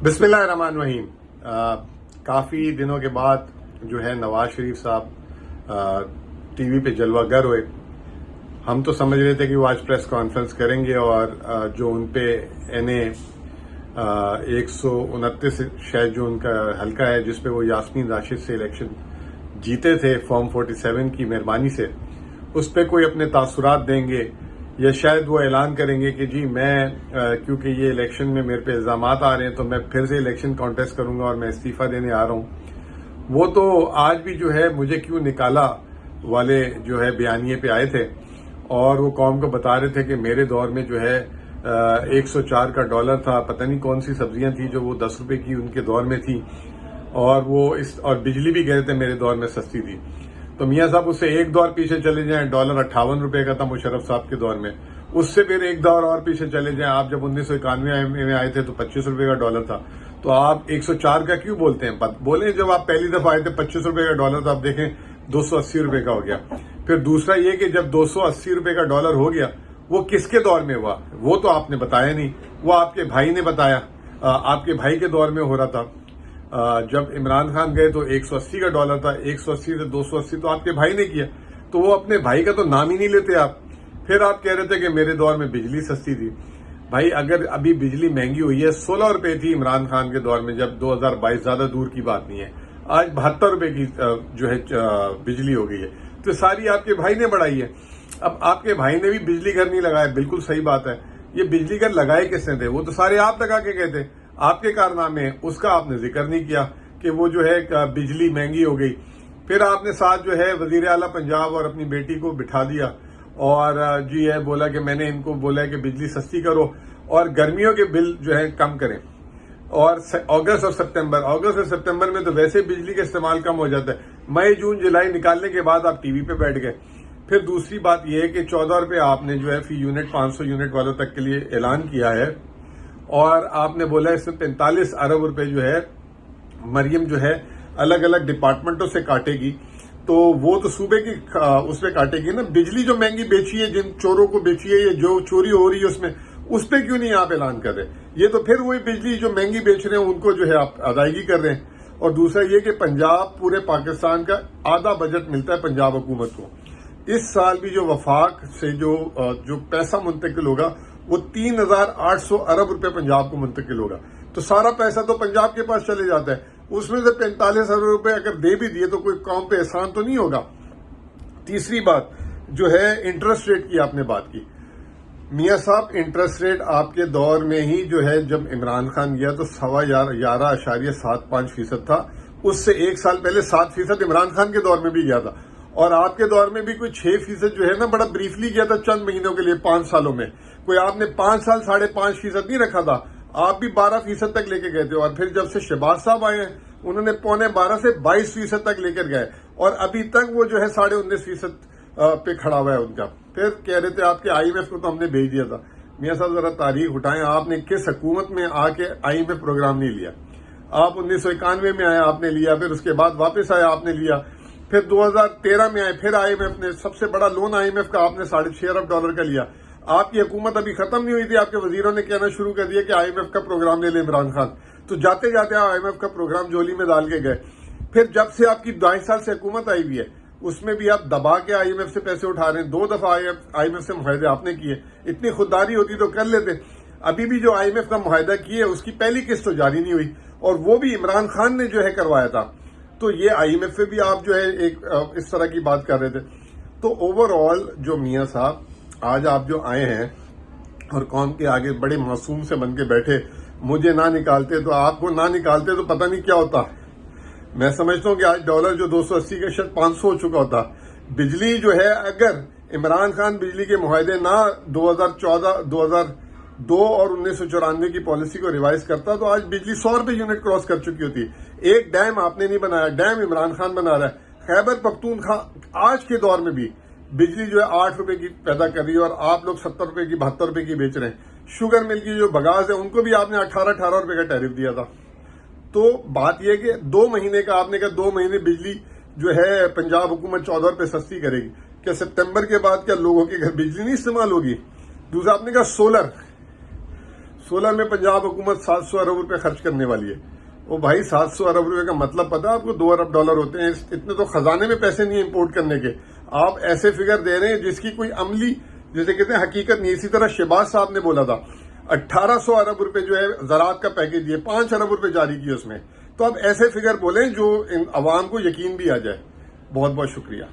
बिस्मिल्लाहिर्रहमानिर्रहीम। काफ़ी दिनों के बाद जो है नवाज शरीफ साहब टीवी पे जलवागर हुए। हम तो समझ रहे थे कि वो आज प्रेस कॉन्फ्रेंस करेंगे और जो उन पे NA 129 शायद जो उनका हल्का है जिस पे वो यास्मीन राशिद से इलेक्शन जीते थे फॉर्म 47 की मेहरबानी से, उस पे कोई अपने तासुरात देंगे या शायद वो ऐलान करेंगे कि जी मैं क्योंकि ये इलेक्शन में मेरे पे इल्जामात आ रहे हैं तो मैं फिर से इलेक्शन कॉन्टेस्ट करूंगा और मैं इस्तीफा देने आ रहा हूं। वो तो आज भी जो है मुझे क्यों निकाला वाले जो है बयानिए पे आए थे और वो कौम को बता रहे थे कि मेरे दौर में जो है 104 का डॉलर था, पता नहीं कौन सी सब्जियां थी जो वो 10 रुपए की उनके दौर में थी और बिजली भी कहते थे मेरे दौर में सस्ती थी। तो मियां साहब उससे एक दौर पीछे चले जाएं, डॉलर 58 रुपए का था मुशर्रफ साहब के दौर में। उससे फिर एक दौर और पीछे चले जाएं, आप जब 1991 में आए थे तो 25 रुपए का डॉलर था। तो आप 104 का क्यों बोलते हैं? बोले जब आप पहली दफा आए थे 25 रुपए का डॉलर, तो आप देखें 280 रुपए का हो गया। फिर दूसरा ये कि जब 280 रुपए का डॉलर हो गया वो किसके दौर में हुआ वो तो आपने बताया नहीं, वो आपके भाई ने बताया। आपके भाई के दौर में हो रहा था। जब इमरान खान गए तो 180 का डॉलर था, 180 से 280 तो आपके भाई ने किया, तो वो अपने भाई का तो नाम ही नहीं लेते आप। फिर आप कह रहे थे कि मेरे दौर में बिजली सस्ती थी। भाई अगर अभी बिजली महंगी हुई है, 16 रुपए थी इमरान खान के दौर में जब 2022, ज्यादा दूर की बात नहीं है, आज 72 रुपए की जो है बिजली हो गई है। तो सारी आपके भाई ने बढ़ाई है। अब आपके भाई ने भी बिजली घर नहीं लगाया, बिल्कुल सही बात है। ये बिजली घर लगाए किसने थे? वो तो सारे आप लगा के गए थे। आपके कारनामे उसका आपने जिक्र नहीं किया कि वो जो है बिजली महंगी हो गई। फिर आपने साथ जो है वजीर आला पंजाब और अपनी बेटी को बिठा दिया और जी है बोला कि मैंने इनको बोला है कि बिजली सस्ती करो और गर्मियों के बिल जो है कम करें। और अगस्त और सितंबर में तो वैसे बिजली का इस्तेमाल कम हो जाता है। मई जून जुलाई निकालने के बाद आप टीवी पे बैठ गए। फिर दूसरी बात यह है कि 14 रुपए आपने जो है फी यूनिट 500 यूनिट वालों तक के लिए ऐलान किया है और आपने बोला इसमें 45 अरब रुपए जो है मरियम जो है अलग अलग डिपार्टमेंटों से काटेगी। तो वो तो सूबे की उसमें काटेगी ना। बिजली जो महंगी बेची है, जिन चोरों को बेची है, ये जो चोरी हो रही है उसमें, उस पर क्यों नहीं आप ऐलान कर रहे? ये तो फिर वही बिजली जो महंगी बेच रहे हैं उनको जो है आप अदायगी कर रहे हैं। और दूसरा ये कि पंजाब पूरे पाकिस्तान का आधा बजट मिलता है पंजाब हुकूमत को। इस साल भी जो वफाक से जो पैसा मुंतकिल होगा वो 3,800 अरब रुपए पंजाब को मुंतकिल होगा। तो सारा पैसा तो पंजाब के पास चले जाता है। उसमें से 45 अरब रुपए अगर दे भी दिए तो कोई कौम पे एहसान तो नहीं होगा। तीसरी बात जो है इंटरेस्ट रेट की आपने बात की। मियां साहब इंटरेस्ट रेट आपके दौर में ही जो है जब इमरान खान गया तो 11.75% था। उससे एक साल पहले 7% इमरान खान के दौर में भी गया था और आपके दौर में भी कोई 6% जो है ना बड़ा ब्रीफली गया था चंद महीनों के लिए 5 सालों में। कोई आपने 5 साल 5.5% नहीं रखा था, आप भी 12% तक लेके गए थे। और फिर जब से शहबाज साहब आए हैं उन्होंने 12.25 से 22% तक लेकर गए और अभी तक वो जो है 19.5% पे खड़ा हुआ है उनका। फिर कह रहे थे आपके IMF को तो हमने भेज दिया था। मियां साहब जरा तारीख उठाएं, आपने किस हुकूमत में आके IMF प्रोग्राम नहीं लिया? आप 1991 में आए आपने लिया, फिर उसके बाद वापस आए आपने लिया, फिर 2013 में आए फिर IMF ने सबसे बड़ा लोन IMF का आपने $6.5 अरब डॉलर का लिया। आपकी हुकूमत अभी खत्म नहीं हुई थी, आपके वजीरों ने कहना शुरू कर दिया कि IMF का प्रोग्राम ले ले इमरान खान। तो जाते जाते IMF का प्रोग्राम झोली में डाल के गए। फिर जब से आपकी 2.5 साल से हुकूमत आई हुई है उसमें भी आप दबा के IMF से पैसे उठा रहे हैं। 2 दफा IMF से मुआहदे आपने किए। इतनी खुददारी होती तो कर लेते। अभी भी जो IMF का मुआहदा किए उसकी पहली किस्त तो जारी नहीं हुई और वो भी इमरान खान ने जो है करवाया था। तो ये IMF पे भी आप जो है एक इस तरह की बात कर रहे थे। तो ओवरऑल जो मियां साहब आज आप जो आए हैं और कौम के आगे बड़े मासूम से बन के बैठे, मुझे ना निकालते तो आपको ना निकालते तो पता नहीं क्या होता। मैं समझता हूं कि आज डॉलर जो 280 का शायद 500 हो चुका होता। बिजली जो है अगर इमरान खान बिजली के मुआहदे ना 2014, 2002 और 1994 की पॉलिसी को रिवाइज करता तो आज बिजली 100 रुपए यूनिट क्रॉस कर चुकी होती। एक डैम आपने नहीं बनाया, डैम इमरान खान बना रहा है। खैबर पख्तूनख्वा आज के दौर में भी बिजली जो है 8 रुपए की पैदा कर रही है और आप लोग 70 रुपए की 72 रुपए की बेच रहे हैं। शुगर मिल की जो बगास है उनको भी आपने 18 रुपए का टैरिफ दिया था। तो बात यह कि 2 महीने का आपने कहा 2 महीने बिजली जो है पंजाब हुकूमत 14 रुपए सस्ती करेगी। क्या सितंबर के बाद क्या लोगों के घर बिजली नहीं इस्तेमाल होगी? दूसरा आपने कहा 16 میں پنجاب حکومت 700 ارب روپے خرچ کرنے والی ہے. وہ بھائی 700 ارب روپے کا مطلب پتا آپ کو؟ 2 ارب ڈالر ہوتے ہیں. اتنے تو خزانے میں پیسے نہیں امپورٹ کرنے کے. آپ ایسے فگر دے رہے ہیں جس کی کوئی عملی، جسے کہتے ہیں، حقیقت نہیں. اسی طرح شہباز صاحب نے بولا تھا 1800 ارب روپے جو ہے زراعت کا پیکج دیے، 5 ارب روپے جاری کیے اس میں. تو آپ ایسے فگر بولیں جو عوام کو یقین بھی آ جائے. بہت بہت شکریہ.